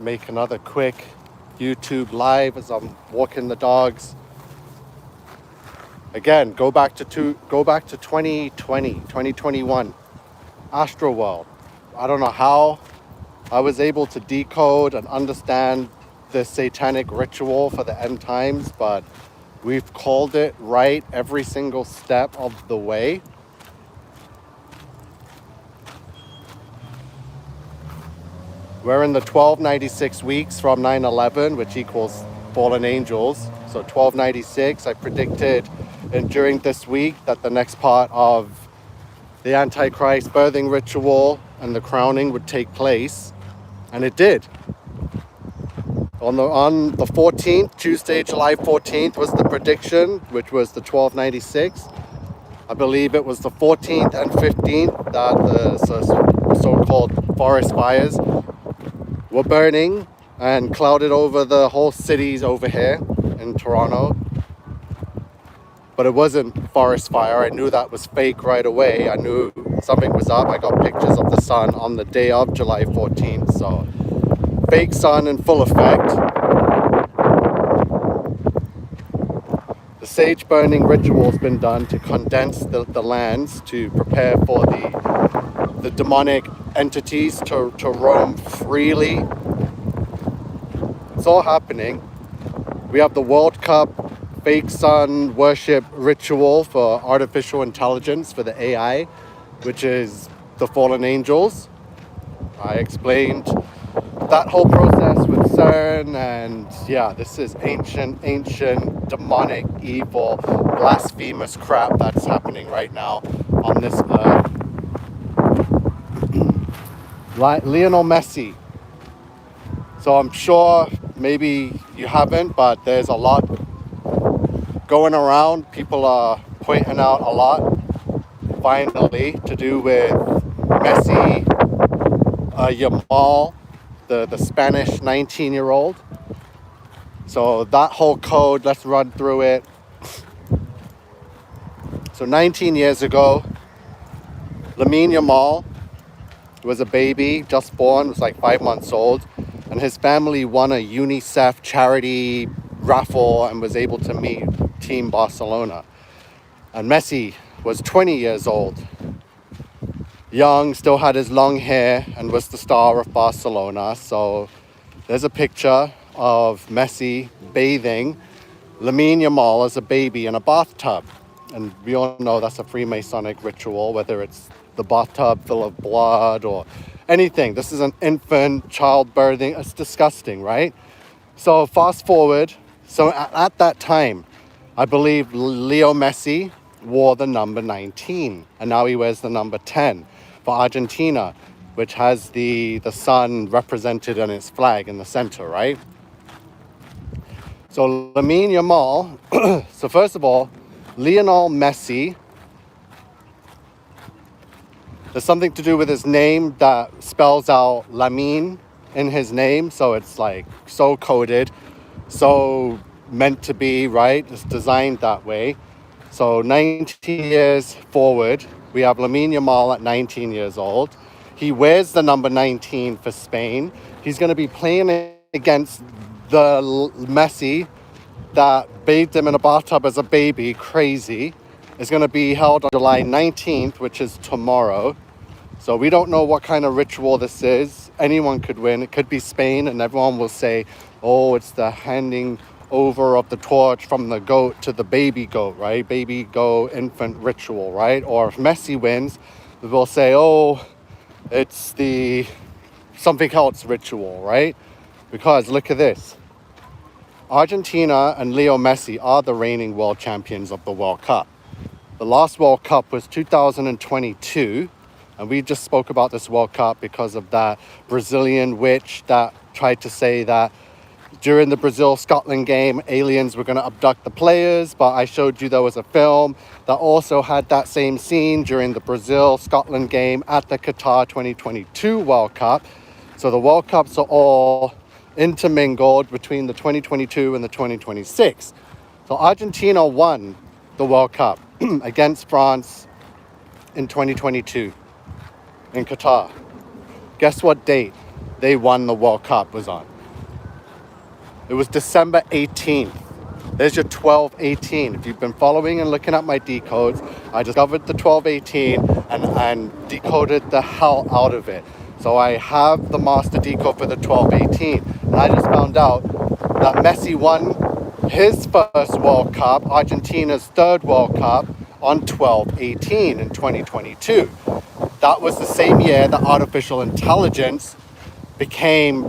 make another quick YouTube live as I'm walking the dogs. Again, go back to 2020, 2021, Astroworld. I don't know how I was able to decode and understand the satanic ritual for the end times, but we've called it right every single step of the way. We're in the 1296 weeks from 9/11, which equals fallen angels. So 1296, I predicted during this week that the next part of the Antichrist birthing ritual and the crowning would take place. And it did. On the 14th, Tuesday, July 14th was the prediction, which was the 1296. I believe it was the 14th and 15th that the so-called forest fires were burning and clouded over the whole cities over here in Toronto. But it wasn't forest fire. I knew that was fake right away. I knew something was up. I got pictures of the sun on the day of July 14th. So fake sun in full effect. The sage burning ritual has been done to condense the lands to prepare for the demonic entities to roam freely. It's all happening. We have the World Cup fake sun worship ritual for artificial intelligence, for the AI, which is the fallen angels. I explained that whole process with CERN, and yeah, this is ancient, demonic, evil, blasphemous crap that's happening right now on this earth. Lionel Messi. So I'm sure maybe you haven't, but there's a lot going around. People are pointing out a lot, finally, to do with Messi, Yamal, the Spanish 19-year-old. So that whole code, let's run through it. So 19 years ago, Lamine Yamal was a baby, just born, was like 5 months old. And his family won a UNICEF charity raffle and was able to meet Team Barcelona. And Messi was 20 years old, young, still had his long hair, and was the star of Barcelona. So there's a picture of Messi bathing Lamine Yamal as a baby in a bathtub. And we all know that's a Freemasonic ritual, whether it's the bathtub full of blood or anything. This is an infant childbirthing. It's disgusting, right? So fast forward. So at that time, I believe Leo Messi wore the number 19, and now he wears the number 10 for Argentina, which has the sun represented on its flag in the center, right? So Lamine Yamal, so first of all, Lionel Messi, there's something to do with his name that spells out Lamine in his name. So it's like so coded, so meant to be, right? It's designed that way. So 19 years forward, we have Lamine Yamal at 19 years old. He wears the number 19 for Spain. He's going to be playing against the Messi that bathed him in a bathtub as a baby. Crazy. It's going to be held on July 19th, which is tomorrow. So we don't know what kind of ritual this is. Anyone could win. It could be Spain, and everyone will say, oh, it's the handing over of the torch from the goat to the baby goat, right? Baby goat infant ritual, right? Or if Messi wins, they'll say, oh, it's the something else ritual, right? Because look at this. Argentina and Leo Messi are the reigning world champions of the World Cup. The last World Cup was 2022, and we just spoke about this World Cup because of that Brazilian witch that tried to say that during the Brazil-Scotland game, aliens were going to abduct the players, but I showed you there was a film that also had that same scene during the Brazil-Scotland game at the Qatar 2022 World Cup. So the World Cups are all intermingled between the 2022 and the 2026. So Argentina won the World Cup against France in 2022 in Qatar. Guess what date they won the World Cup was on? It was December 18th. There's your 1218. If you've been following and looking at my decodes, I discovered the 1218 and decoded the hell out of it. So I have the master decode for the 1218. And I just found out that Messi won his first World Cup, Argentina's third World Cup, on 1218 in 2022. That was the same year that artificial intelligence became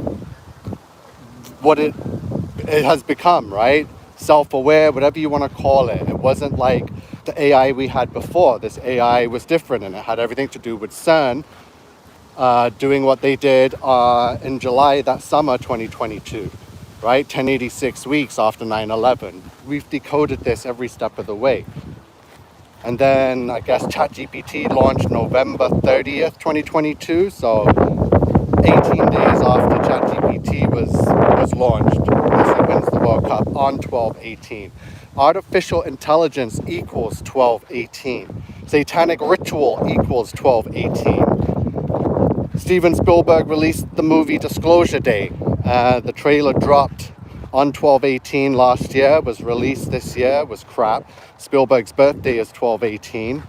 what it has become, right? Self-aware, whatever you want to call it. It wasn't like the AI we had before. This AI was different, and it had everything to do with CERN doing what they did in July that summer 2022, right? 1086 weeks after 9/11. We've decoded this every step of the way. And then I guess ChatGPT launched November 30th, 2022. So 18 days after ChatGPT was launched, Messi wins the World Cup on 1218. Artificial intelligence equals 1218. Satanic ritual equals 1218. Steven Spielberg released the movie Disclosure Day. The trailer dropped on 1218 last year, was released this year, was crap. Spielberg's birthday is 1218.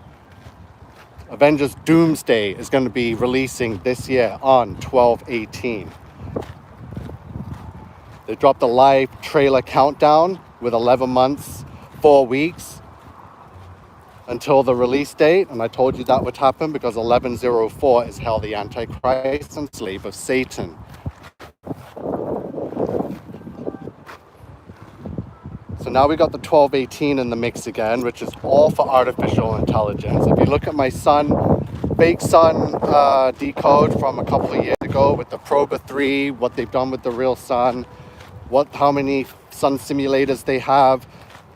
Avengers Doomsday is going to be releasing this year on 1218. They dropped a live trailer countdown with 11 months, 4 weeks until the release date. And I told you that would happen because 1104 is hell the Antichrist and slave of Satan. So now we got the 1218 in the mix again, which is all for artificial intelligence. If you look at my fake sun decode from a couple of years ago with the Proba 3, what they've done with the real sun, how many sun simulators they have,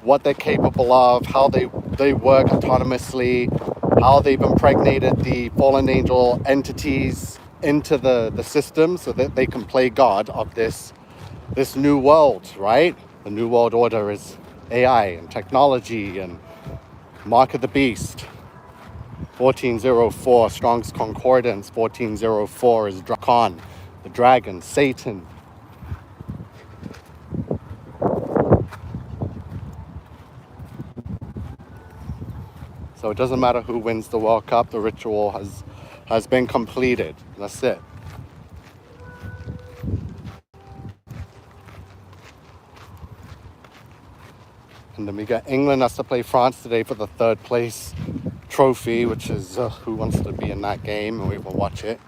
what they're capable of, how they work autonomously, how they've impregnated the fallen angel entities into the system so that they can play God of this new world, right? The New World Order is AI and technology and Mark of the Beast. 1404, Strong's Concordance. 1404 is Drakon, the dragon, Satan. So it doesn't matter who wins the World Cup, the ritual has been completed. That's it. And then we got England has to play France today for the third place trophy, which is who wants to be in that game, and we will watch it.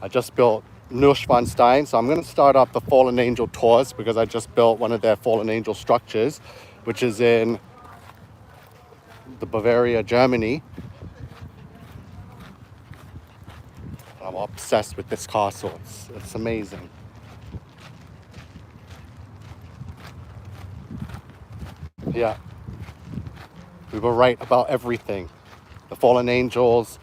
I just built Neuschwanstein, so I'm going to start off the Fallen Angel tours because I just built one of their Fallen Angel structures, which is in the Bavaria, Germany. I'm obsessed with this castle. It's amazing. Yeah, we were right about everything. The fallen angels,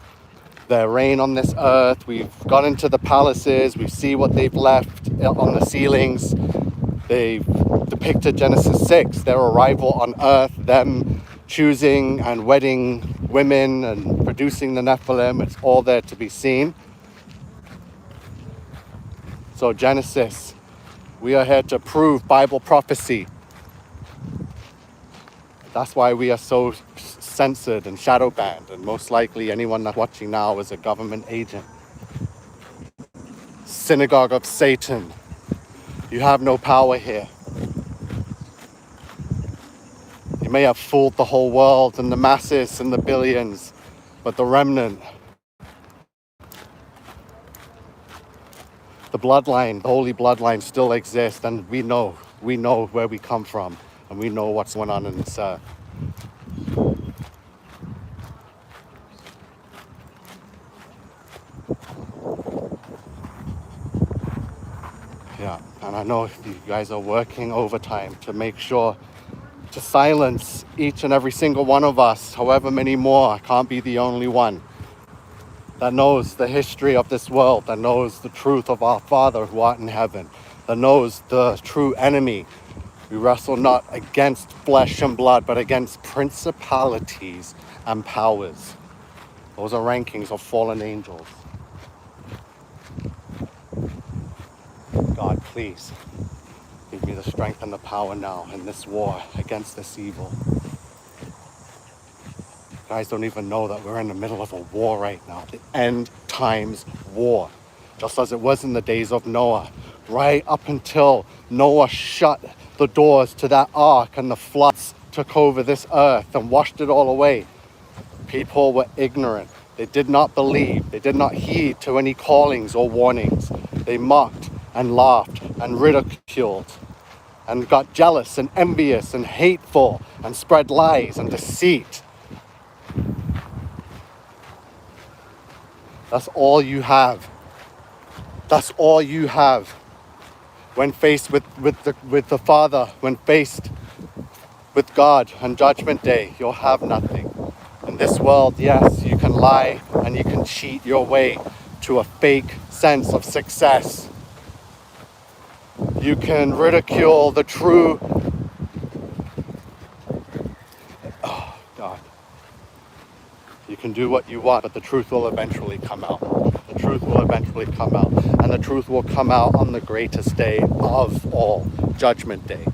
their reign on this earth. We've gone into the palaces. We see what they've left on the ceilings. They've depicted Genesis 6, their arrival on earth, them choosing and wedding women and producing the Nephilim. It's all there to be seen. So Genesis, we are here to prove Bible prophecy. That's why we are so censored and shadow banned, and most likely anyone that's watching now is a government agent. Synagogue of Satan. You have no power here. You may have fooled the whole world and the masses and the billions, but the remnant, the bloodline, the holy bloodline still exists, and we know where we come from. And we know what's going on in this earth. Yeah, and I know you guys are working overtime to make sure to silence each and every single one of us, however many more. I can't be the only one that knows the history of this world, that knows the truth of our Father who art in heaven, that knows the true enemy. We wrestle not against flesh and blood, but against principalities and powers. Those are rankings of fallen angels. God, please give me the strength and the power now in this war against this evil. You guys don't even know that we're in the middle of a war right now, the end times war, just as it was in the days of Noah, right up until Noah shut the doors to that ark and the floods took over this earth and washed it all away. People were ignorant. They did not believe. They did not heed to any callings or warnings. They mocked and laughed and ridiculed and got jealous and envious and hateful and spread lies and deceit. That's all you have. That's all you have when faced with the Father, when faced with God on Judgment Day. You'll have nothing. In this world, yes, you can lie and you can cheat your way to a fake sense of success. You can ridicule the true. Oh, God. You can do what you want, but the truth will eventually come out. The truth will eventually come out. And the truth will come out on the greatest day of all, Judgment Day.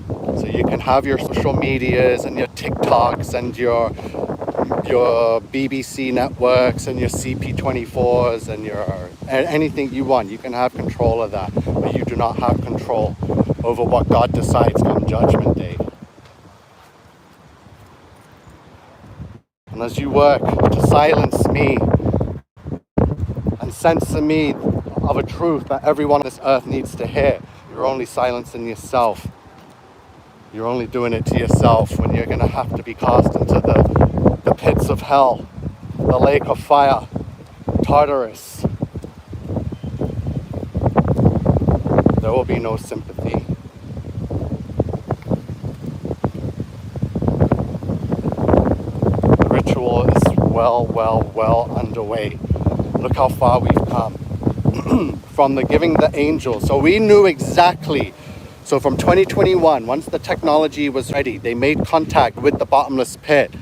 So you can have your social medias and your TikToks and your BBC networks and your CP24s and your anything you want. You can have control of that, but you do not have control over what God decides on Judgment Day. And as you work to silence me and censor me of a truth that everyone on this earth needs to hear, you're only silencing yourself. You're only doing it to yourself when you're going to have to be cast into the pits of hell, the lake of fire, Tartarus. There will be no sympathy. The ritual is well underway. Look how far we've come from the giving the angels. So we knew exactly. So from 2021, once the technology was ready, they made contact with the bottomless pit.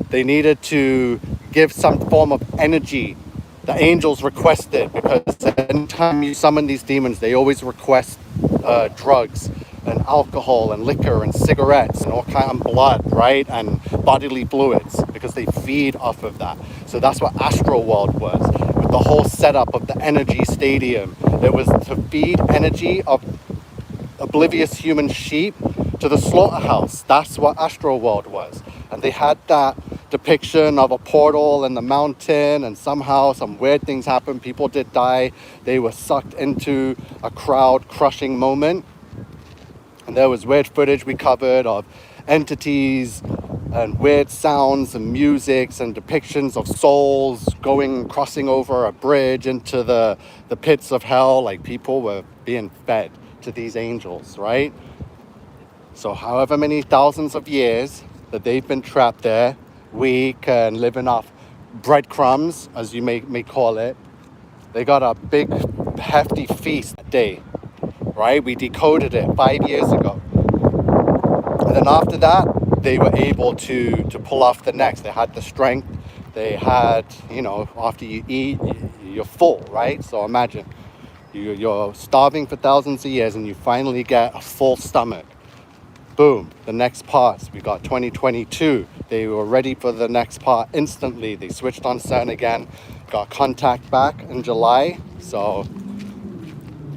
They needed to give some form of energy. The angels requested, because anytime you summon these demons, they always request drugs and alcohol and liquor and cigarettes and all kind of blood, right? And bodily fluids, because they feed off of that. So that's what Astroworld was, with the whole setup of the energy stadium. It was to feed energy of oblivious human sheep to the slaughterhouse. That's what Astroworld was. And they had that depiction of a portal in the mountain, and somehow some weird things happened. People did die. They were sucked into a crowd crushing moment. And there was weird footage we covered of entities and weird sounds and musics and depictions of souls crossing over a bridge into the pits of hell. Like, people were being fed to these angels, right? So however many thousands of years that they've been trapped there, weak and living off breadcrumbs, as you may call it, they got a big hefty feast that day, right? We decoded it 5 years ago. And then after that, they were able to pull off the next. They had the strength. They had, after you eat, you're full, right? So imagine you're starving for thousands of years and you finally get a full stomach. Boom, the next parts. We got 2022. They were ready for the next part instantly. They switched on CERN again, got contact back in July. So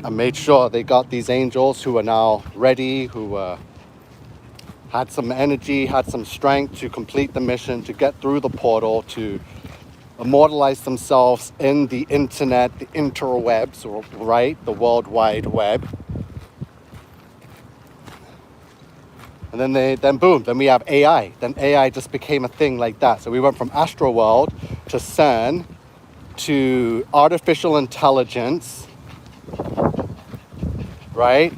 I made sure they got these angels who are now ready, who had some energy, had some strength to complete the mission, to get through the portal, to immortalize themselves in the internet, the interwebs, right? The World Wide Web. And then boom, then we have AI. Then AI just became a thing like that. So we went from Astroworld to CERN to artificial intelligence, right?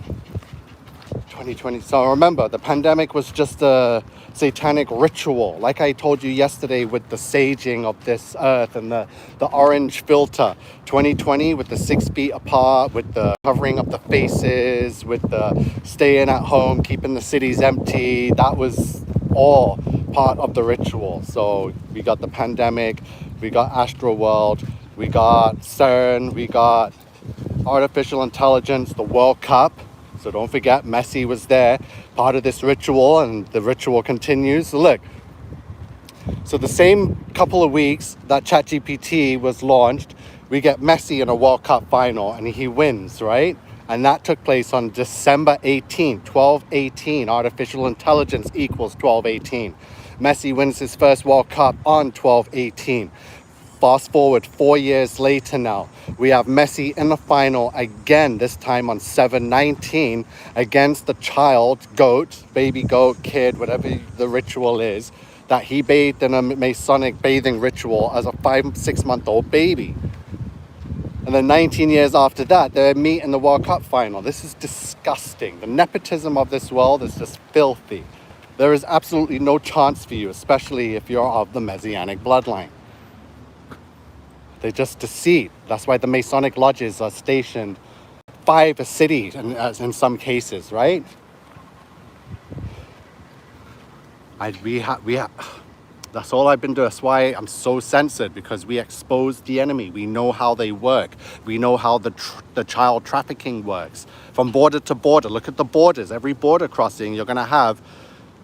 2020. So remember, the pandemic was just a satanic ritual. Like I told you yesterday with the saging of this earth and the orange filter. 2020 with the 6 feet apart, with the covering up the faces, with the staying at home, keeping the cities empty. That was all part of the ritual. So we got the pandemic, we got Astroworld, we got CERN, we got artificial intelligence, the World Cup. So don't forget, Messi was there, part of this ritual, and the ritual continues. So look, so the same couple of weeks that ChatGPT was launched, we get Messi in a World Cup final, and he wins, right? And that took place on December 18th, 12/18. Artificial intelligence equals 12/18. Messi wins his first World Cup on 12/18. Fast forward 4 years later now, we have Messi in the final again, this time on 7/19 against the child, goat, baby goat, kid, whatever the ritual is, that he bathed in a Masonic bathing ritual as a 5-6 month old baby. And then 19 years after that, they meet in the World Cup final. This is disgusting. The nepotism of this world is just filthy. There is absolutely no chance for you, especially if you're of the Messianic bloodline. They just deceit. That's why the Masonic lodges are stationed 5 a city in some cases, right? That's all I've been doing. That's why I'm so censored, because we expose the enemy. We know how they work. We know how the child trafficking works. From border to border, look at the borders. Every border crossing, you're gonna have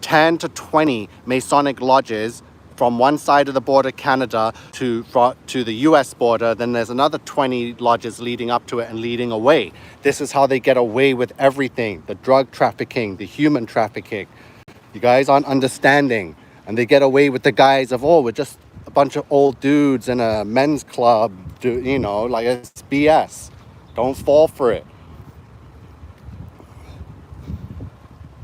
10 to 20 Masonic lodges from one side of the border, Canada, to the US border. Then there's another 20 lodges leading up to it and leading away. This is how they get away with everything. The drug trafficking, the human trafficking. You guys aren't understanding. And they get away with the guise of, oh, we're just a bunch of old dudes in a men's club. Like it's BS. Don't fall for it.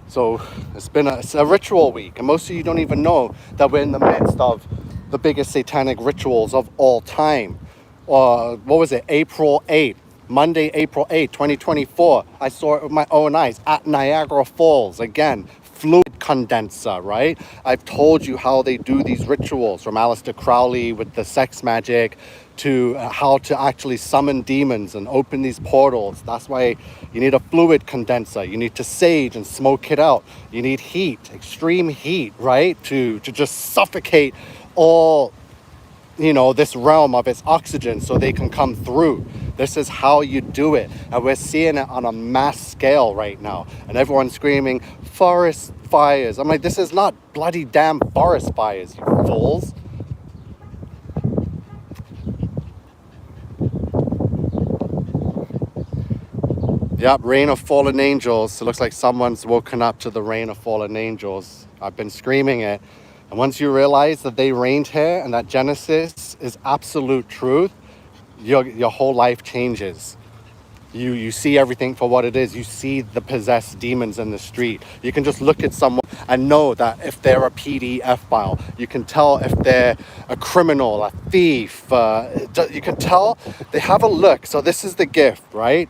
So it's a ritual week, and most of you don't even know that we're in the midst of the biggest satanic rituals of all time. What was it? April 8th, Monday, April 8th, 2024. I saw it with my own eyes at Niagara Falls. Again, fluid condenser, right? I've told you how they do these rituals, from Aleister Crowley with the sex magic to how to actually summon demons and open these portals. That's why you need a fluid condenser. You need to sage and smoke it out. You need heat, extreme heat, right? To just suffocate all, this realm of its oxygen so they can come through. This is how you do it. And we're seeing it on a mass scale right now. And everyone's screaming, forest fires. I'm like, this is not bloody damn forest fires, you fools. Yep, rain of fallen angels. It looks like someone's woken up to the rain of fallen angels. I've been screaming it. And once you realize that they reigned here and that Genesis is absolute truth, your whole life changes. You see everything for what it is. You see the possessed demons in the street. You can just look at someone and know that if they're a PDF file. You can tell if they're a criminal, a thief. You can tell. They have a look. So this is the gift, right?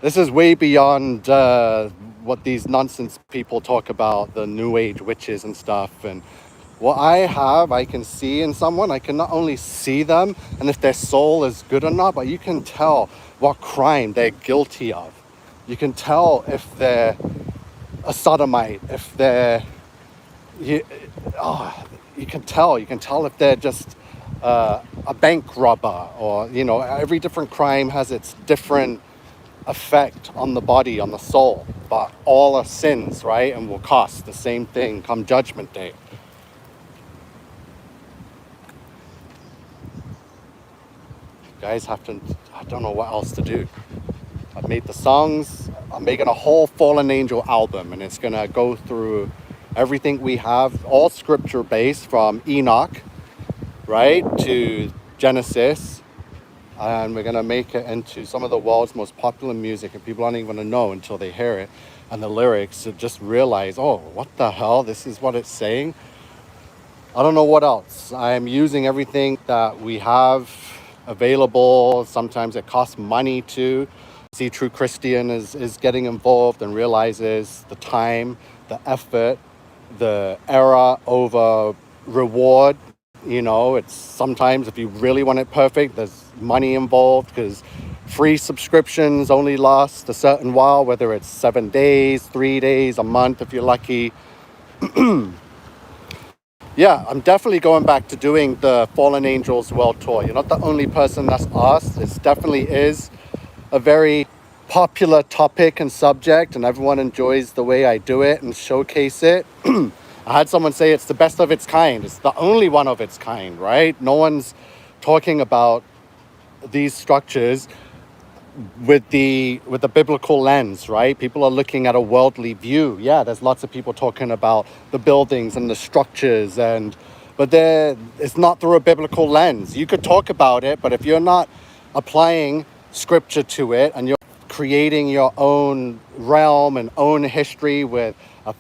This is way beyond what these nonsense people talk about, the New Age witches and stuff. And what I can see in someone. I can not only see them and if their soul is good or not, but you can tell what crime they're guilty of. You can tell if they're a sodomite, if they're... You can tell if they're just a bank robber, or, every different crime has its different effect on the body, on the soul, but all are sins, right? And will cost the same thing come judgment day. Guys have to, I don't know what else to do. I've made the songs. I'm making a whole Fallen Angel album, and it's gonna go through everything we have, all scripture based, from Enoch, right, to Genesis. And we're gonna make it into some of the world's most popular music, and people aren't even gonna know until they hear it and the lyrics to just realize, oh, what the hell, this is what it's saying. I don't know what else. I'm using everything that we have available. Sometimes it costs money to. See, True Christian is getting involved and realizes the time, the effort, the error over reward. It's sometimes, if you really want it perfect, there's money involved, because free subscriptions only last a certain while, whether it's 7 days, 3 days, a month if you're lucky. Yeah, I'm definitely going back to doing the Fallen Angels World Tour. You're not the only person that's asked. It definitely is a very popular topic and subject, and everyone enjoys the way I do it and showcase it. I had someone say it's the best of its kind. It's the only one of its kind, right? No one's talking about these structures with the biblical lens, right? People are looking at a worldly view. Yeah, there's lots of people talking about the buildings and the structures, but it's not through a biblical lens. You could talk about it, but if you're not applying scripture to it and you're creating your own realm and own history with a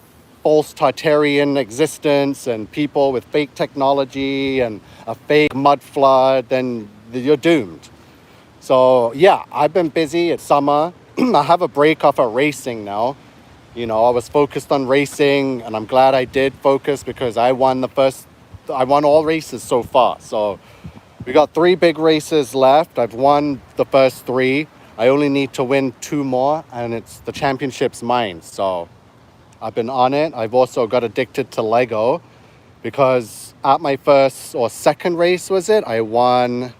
false Tartarian existence and people with fake technology and a fake mud flood, then you're doomed. So yeah, I've been busy. It's summer. I have a break off of racing now. I was focused on racing, and I'm glad I did focus because I won all races so far. So we got 3 big races left. I've won the first 3. I only need to win 2 more, and the championship's mine. So I've been on it. I've also got addicted to Lego because at my first or second race, I won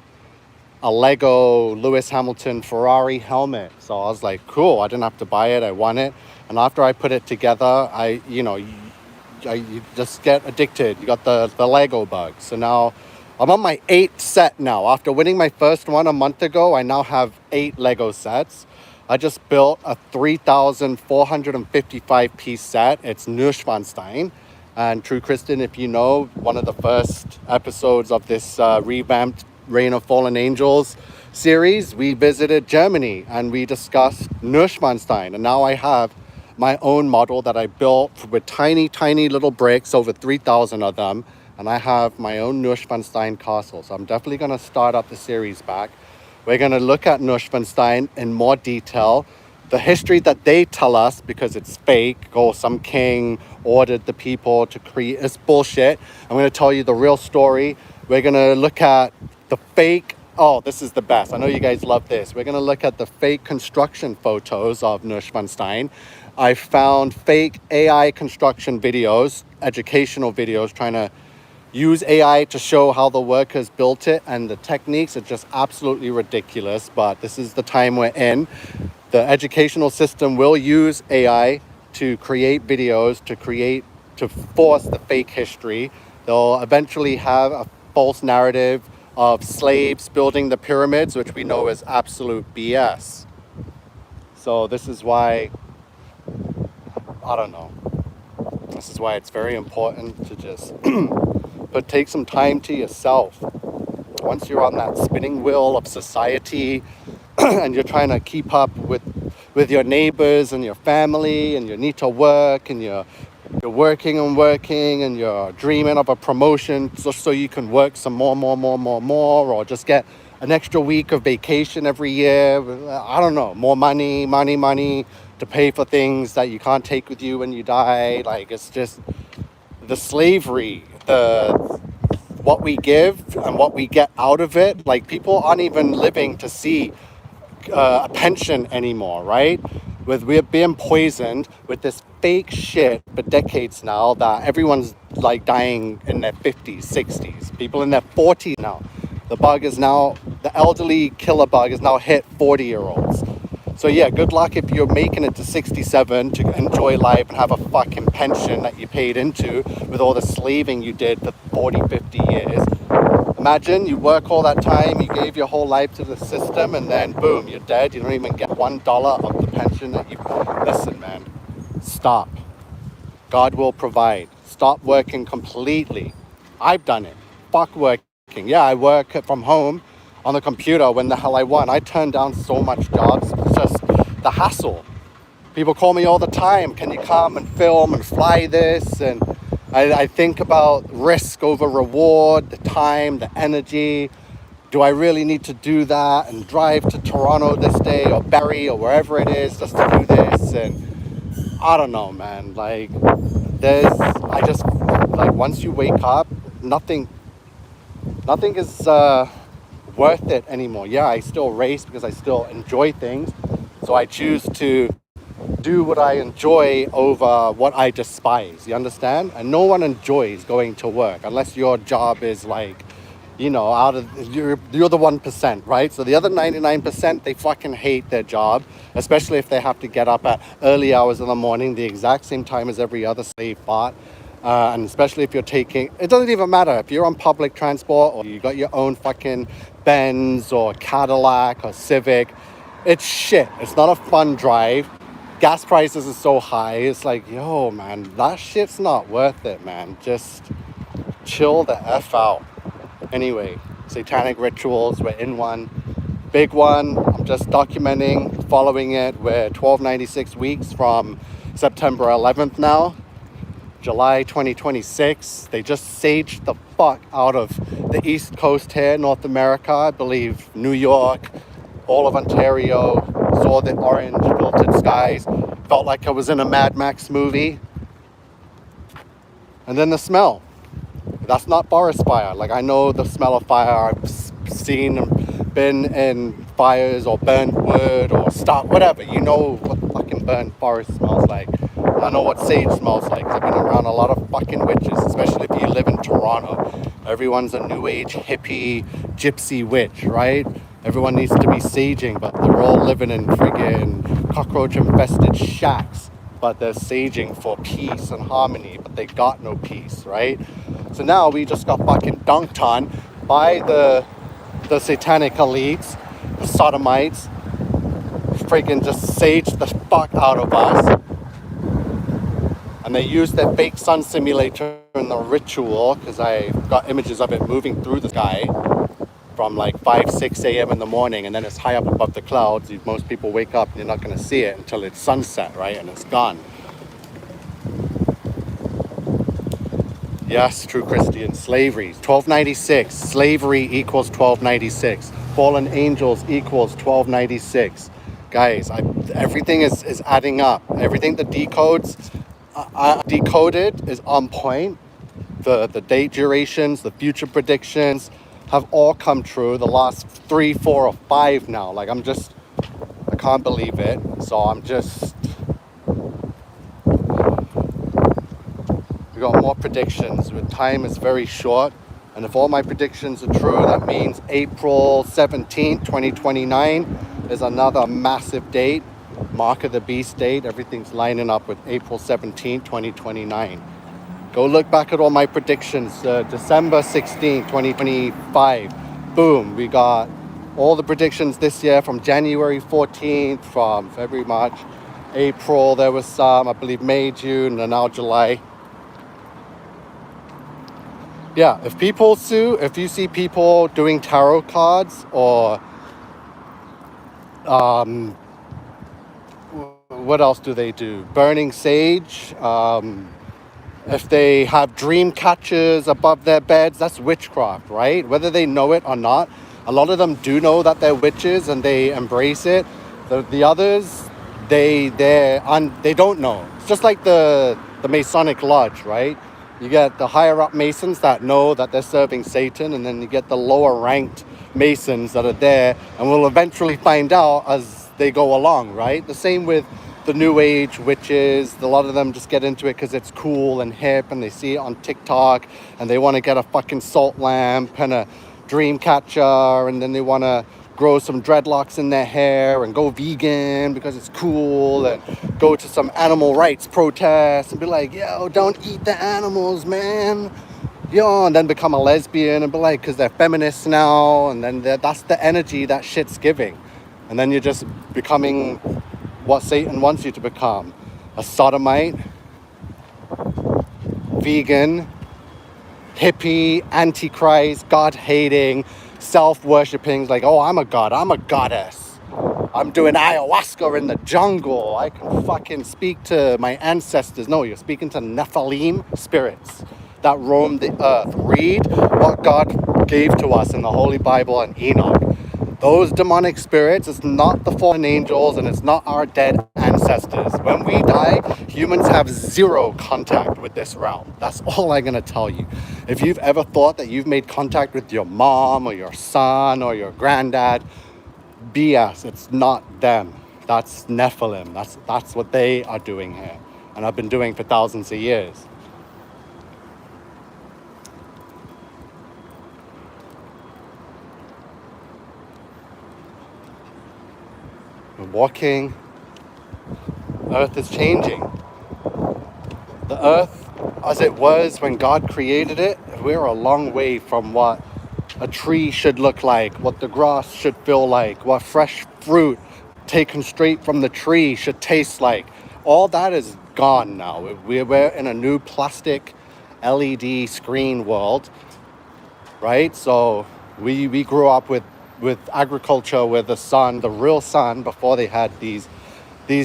a Lego Lewis Hamilton Ferrari helmet. So I was like, cool, I didn't have to buy it, I won it. And after I put it together, you just get addicted. You got the Lego bug. So now I'm on my 8th set now. After winning my first one a month ago, I now have 8 Lego sets. I just built a 3,455 piece set. It's Neuschwanstein. And True Christian, if you know, one of the first episodes of this revamped Reign of Fallen Angels series, we visited Germany and we discussed Neuschwanstein. And now I have my own model that I built with tiny, tiny little bricks, over 3,000 of them. And I have my own Neuschwanstein castle. So I'm definitely going to start up the series back. We're going to look at Neuschwanstein in more detail. The history that they tell us, because it's fake, some king ordered the people to create, it's bullshit. I'm going to tell you the real story. We're going to look at the fake, this is the best. I know you guys love this. We're going to look at the fake construction photos of Neuschwanstein. I found fake AI construction videos, educational videos, trying to use AI to show how the workers built it, and the techniques are just absolutely ridiculous. But this is the time we're in. The educational system will use AI to create videos, to force the fake history. They'll eventually have a false narrative of slaves building the pyramids, which we know is absolute BS. So this is why, this is why it's very important to just take some time to yourself. Once you're on that spinning wheel of society and you're trying to keep up with your neighbors and your family, and you need to work, and you're working and you're dreaming of a promotion just so you can work some more, or just get an extra week of vacation every year. More money to pay for things that you can't take with you when you die. Like, it's just the slavery, what we give and what we get out of it. Like, people aren't even living to see a pension anymore, right? We're being poisoned with this fake shit for decades now, that everyone's like dying in their 50s, 60s, people in their 40s now. The elderly killer bug is now hit 40-year-olds. So yeah, good luck if you're making it to 67 to enjoy life and have a fucking pension that you paid into with all the slaving you did for 40, 50 years. Imagine you work all that time, you gave your whole life to the system, and then boom, you're dead. You don't even get $1 of the pension that you... Listen, man, stop. God will provide. Stop working completely. I've done it. Fuck working. Yeah, I work from home on the computer when the hell I want. I turn down so much jobs. It's just the hassle. People call me all the time. Can you come and film and fly this? And I think about risk over reward, the time, the energy. Do I really need to do that and drive to Toronto this day, or Barrie, or wherever it is, just to do this? And I don't know, man. Like, once you wake up, nothing is worth it anymore. Yeah, I still race because I still enjoy things. So I choose to do what I enjoy over what I despise. You understand? And no one enjoys going to work unless your job is like you know, out of you're the 1%, right? So the other 99%, they fucking hate their job, especially if they have to get up at early hours in the morning, the exact same time as every other slave bot. And especially if you're taking, it doesn't even matter if you're on public transport or you got your own fucking Benz or Cadillac or Civic. It's shit. It's not a fun drive. Gas prices are so high. It's like, yo, man, that shit's not worth it, man. Just chill the F out. Anyway, satanic rituals, we're in one. Big one, I'm just documenting, following it. We're 1296 weeks from September 11th now. July 2026. They just saged the fuck out of the East Coast here, North America. I believe New York, all of Ontario, saw the orange filtered skies. Felt like I was in a Mad Max movie. And then the smell. That's not forest fire. Like, I know the smell of fire. I've seen and been in fires or burnt wood or stuff, whatever. You know what fucking burnt forest smells like. I know what sage smells like. I've been around a lot of fucking witches, especially if you live in Toronto. Everyone's a new age hippie gypsy witch, right? Everyone needs to be saging, but they're all living in friggin' cockroach infested shacks. But they're saging for peace and harmony, but they got no peace, right? So now we just got fucking dunked on by the satanic elites, the sodomites, freaking just saged the fuck out of us. And they used their fake sun simulator in the ritual, because I got images of it moving through the sky from like 5, 6 a.m. in the morning, and then it's high up above the clouds. Most people wake up and you're not going to see it until it's sunset, right? And it's gone. Yes, true Christian. Slavery. 1296. Slavery equals 1296. Fallen angels equals 1296. Guys, everything is adding up. Everything that decoded is on point. The date durations, the future predictions have all come true. The last 3, 4, or 5 now. Like, I can't believe it. So we got more predictions. The time is very short. And if all my predictions are true, that means April 17th, 2029 is another massive date. Mark of the beast date. Everything's lining up with April 17th, 2029. Go look back at all my predictions. December 16th, 2025. Boom. We got all the predictions this year from January 14th, from February, March, April. There was some, I believe, May, June, and now July. Yeah, if you see people doing tarot cards or what else do they do? Burning sage. If they have dream catchers above their beds, that's witchcraft, right? Whether they know it or not. A lot of them do know that they're witches and they embrace it. The others, they don't know. It's just like the Masonic Lodge, right? You get the higher up Masons that know that they're serving Satan, and then you get the lower ranked Masons that are there and will eventually find out as they go along, right? The same with the new age witches. A lot of them just get into it because it's cool and hip and they see it on TikTok and they want to get a fucking salt lamp and a dream catcher, and then they want to grow some dreadlocks in their hair and go vegan because it's cool, and go to some animal rights protest and be like, yo, don't eat the animals, man. Yo, and then become a lesbian and be like, because they're feminists now, and then that's the energy that shit's giving. And then you're just becoming what Satan wants you to become. A sodomite, vegan, hippie, antichrist, God-hating, self-worshipping, like, oh, I'm a god, I'm a goddess. I'm doing ayahuasca in the jungle. I can fucking speak to my ancestors. No, you're speaking to Nephilim spirits that roam the earth. Read what God gave to us in the Holy Bible and Enoch. Those demonic spirits, it's not the fallen angels and it's not our dead ancestors. When we die, humans have zero contact with this realm. That's all I'm going to tell you. If you've ever thought that you've made contact with your mom or your son or your granddad, BS. It's not them. That's Nephilim. That's what they are doing here. And I've been doing for thousands of years. walking. Earth is changing. The earth, as it was when God created it, we're a long way from what a tree should look like, what the grass should feel like, what fresh fruit taken straight from the tree should taste like. All that is gone now. We're in a new plastic LED screen world, right? So we grew up with agriculture, with the sun, the real sun, before they had these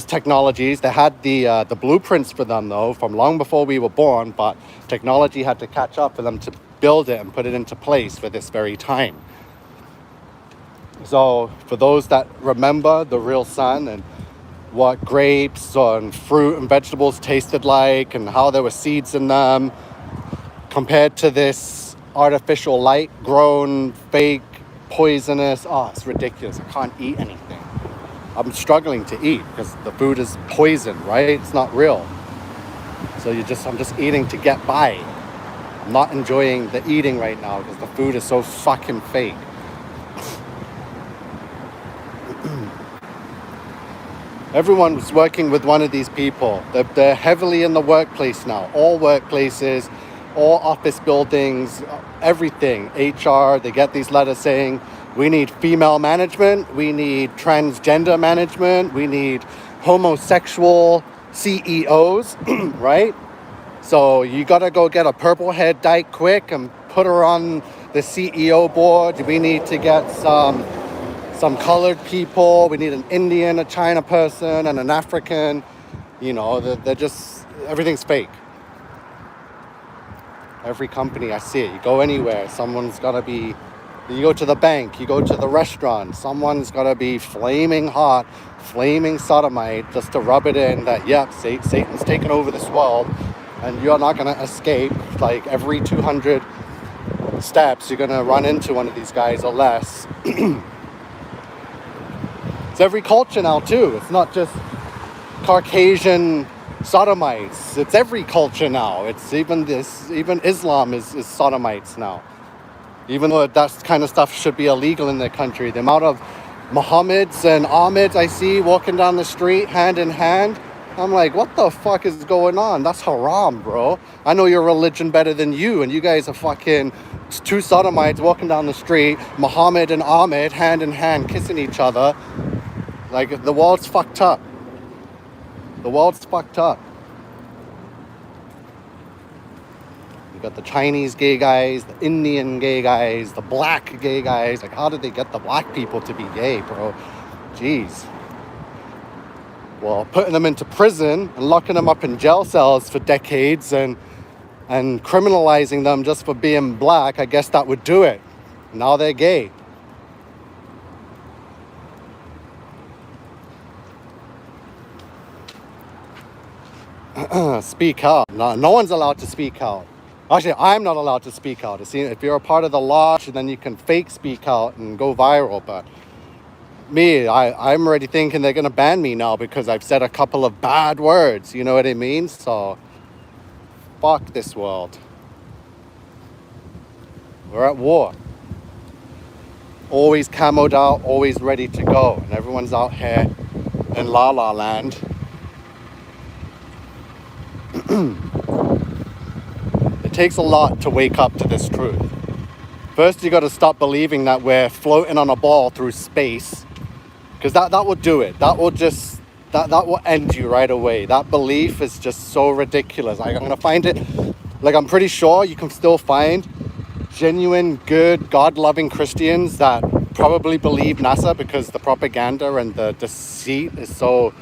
technologies. They had the blueprints for them though from long before we were born, but technology had to catch up for them to build it and put it into place for this very time. So for those that remember the real sun and what grapes and fruit and vegetables tasted like and how there were seeds in them compared to this artificial light grown fake poisonous, it's ridiculous. I can't eat anything. I'm struggling to eat because the food is poison, right? It's not real. So I'm just eating to get by. I'm not enjoying the eating right now because the food is so fucking fake. Everyone's working with one of these people. They're heavily in the workplace now. All workplaces, all office buildings, everything. HR, they get these letters saying, we need female management, we need transgender management, we need homosexual CEOs, right? So you gotta go get a purple head dyke quick and put her on the CEO board. We need to get some colored people. We need an Indian, a China person, and an African. You know, they're just, everything's fake. Every company I see it. You go anywhere, someone's gotta be, you go to the bank, you go to the restaurant, someone's gotta be flaming hot, flaming sodomite just to rub it in that, yep, Satan's taken over this world and you're not gonna escape. Like every 200 steps, you're gonna run into one of these guys or less. It's every culture now too. It's not just Caucasian sodomites. It's every culture now. It's even Islam is sodomites now. Even though that kind of stuff should be illegal in their country. The amount of Muhammads and Ahmeds I see walking down the street hand in hand, I'm like, what the fuck is going on? That's haram, bro. I know your religion better than you, and you guys are fucking two sodomites walking down the street, Muhammad and Ahmed hand in hand kissing each other. Like, the world's fucked up. The world's fucked up. You got the Chinese gay guys, the Indian gay guys, the black gay guys. Like, how did they get the black people to be gay, bro? Jeez. Well, putting them into prison and locking them up in jail cells for decades and criminalizing them just for being black, I guess that would do it. Now they're gay. Speak out. No one's allowed to speak out. Actually, I'm not allowed to speak out. If you're a part of the law, then you can fake speak out and go viral. But me, I'm already thinking they're going to ban me now because I've said a couple of bad words. You know what I mean? So, fuck this world. We're at war. Always camoed out, always ready to go. And everyone's out here in La La Land. It takes a lot to wake up to this truth. First, you got to stop believing that we're floating on a ball through space, because that will do it. That will end you right away. That belief is just so ridiculous. I'm gonna find it. Like, I'm pretty sure you can still find genuine, good, God-loving Christians that probably believe NASA, because the propaganda and the deceit is so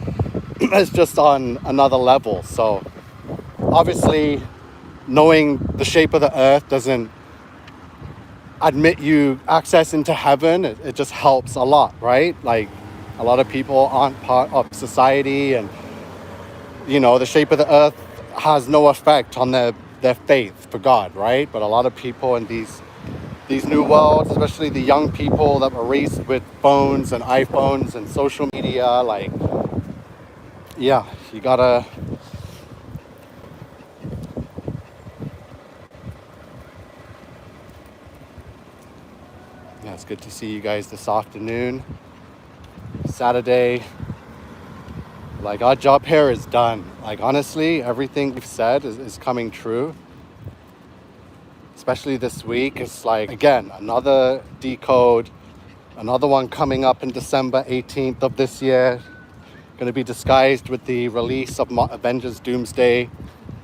it's just on another level. So obviously, knowing the shape of the earth doesn't admit you access into heaven. It just helps a lot, right? Like, a lot of people aren't part of society, and you know, the shape of the earth has no effect on their faith for God, right? But a lot of people in these new worlds, especially the young people that were raised with phones and iPhones and social media, like, yeah, you gotta it's good to see you guys this afternoon. Saturday, Like, our job here is done. Like, honestly, everything we've said is coming true. Especially this week. It's like, again, another decode, another one coming up in December 18th of this year. Going to be disguised with the release of Avengers Doomsday.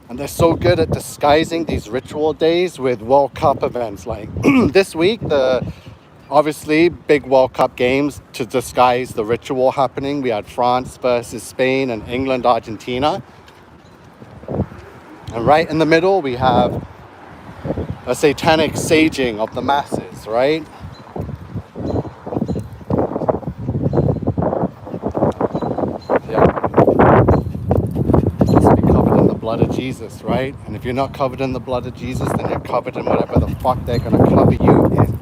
And they're so good at disguising these ritual days with World Cup events. Like this week, obviously big World Cup games to disguise the ritual happening. We had France versus Spain and England, Argentina. And right in the middle, we have a satanic saging of the masses, right? Blood of Jesus, right? And if you're not covered in the blood of Jesus, then you're covered in whatever the fuck they're gonna cover you in.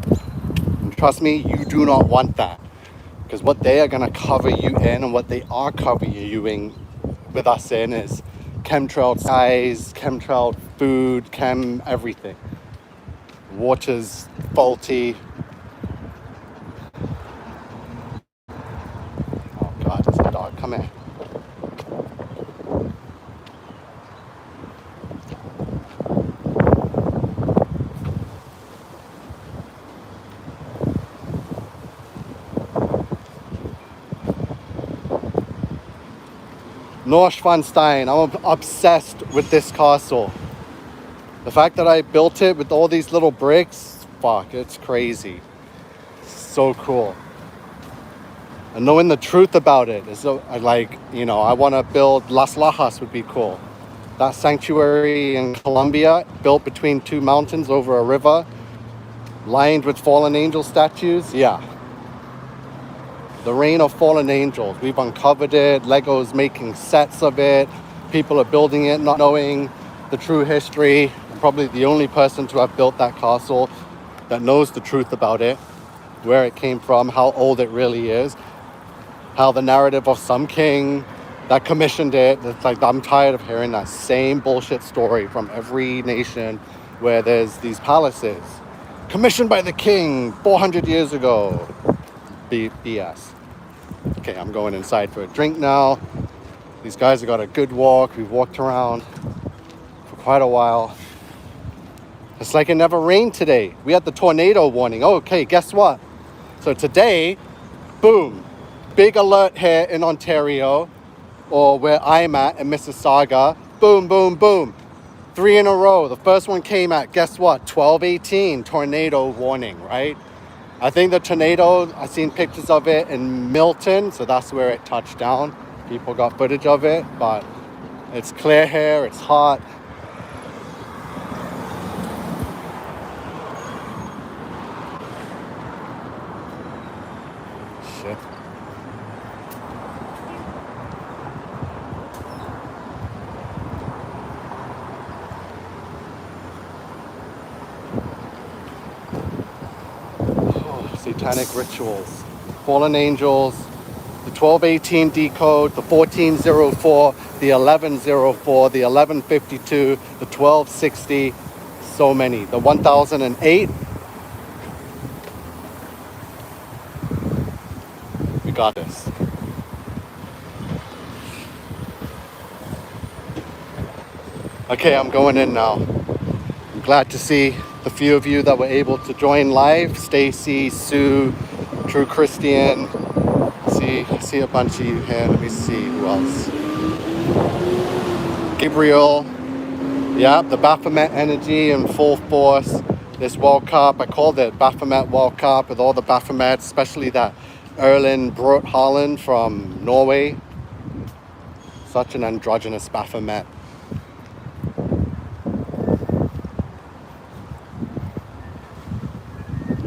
And trust me, you do not want that. Because what they are gonna cover you in and what they are covering you in with us in is chemtrailed skies, chemtrailed food, everything. Water's faulty. Oh God, there's a dog, come here. Neuschwanstein, I'm obsessed with this castle. The fact that I built it with all these little bricks, fuck, it's crazy. It's so cool. And knowing the truth about it is so, like, you know, I want to build Las Lajas would be cool. That sanctuary in Colombia, built between two mountains over a river, lined with fallen angel statues, yeah. The reign of fallen angels. We've uncovered it. Lego's making sets of it. People are building it, not knowing the true history. I'm probably the only person to have built that castle that knows the truth about it, where it came from, how old it really is, how the narrative of some king that commissioned it. It's like, I'm tired of hearing that same bullshit story from every nation where there's these palaces commissioned by the king 400 years ago. BS. Okay, I'm going inside for a drink now. These guys have got a good walk. We've walked around for quite a while. It's like it never rained today. We had the tornado warning. Oh, okay, guess what? So today, boom, big alert here in Ontario, or where I'm at in Mississauga. Boom, boom, boom. 3 in a row. The first one came at, guess what? 12:18 tornado warning, right? I think the tornado, I've seen pictures of it in Milton, so that's where it touched down. People got footage of it, but it's clear here, it's hot. Shit. Satanic rituals, fallen angels, the 1218 decode, the 1404, the 1104, the 1152, the 1260, so many. The 1008, we got this. Okay, I'm going in now. I'm glad to see the few of you that were able to join live. Stacy, Sue, True Christian. See a bunch of you here. Let me see who else. Gabriel. Yeah, the Baphomet energy in full force. This World Cup, I called it Baphomet World Cup with all the Baphomets, especially that Erlen Brot Haaland from Norway. Such an androgynous Baphomet.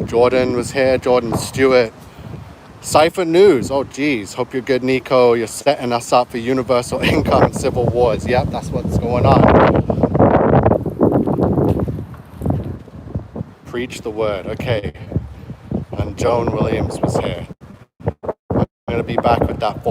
Jordan was here, Jordan Stewart. Cypher News, oh geez, hope you're good, Nico. You're setting us up for universal income and civil wars. Yep, that's what's going on. Preach the word, okay. And Joan Williams was here. I'm going to be back with that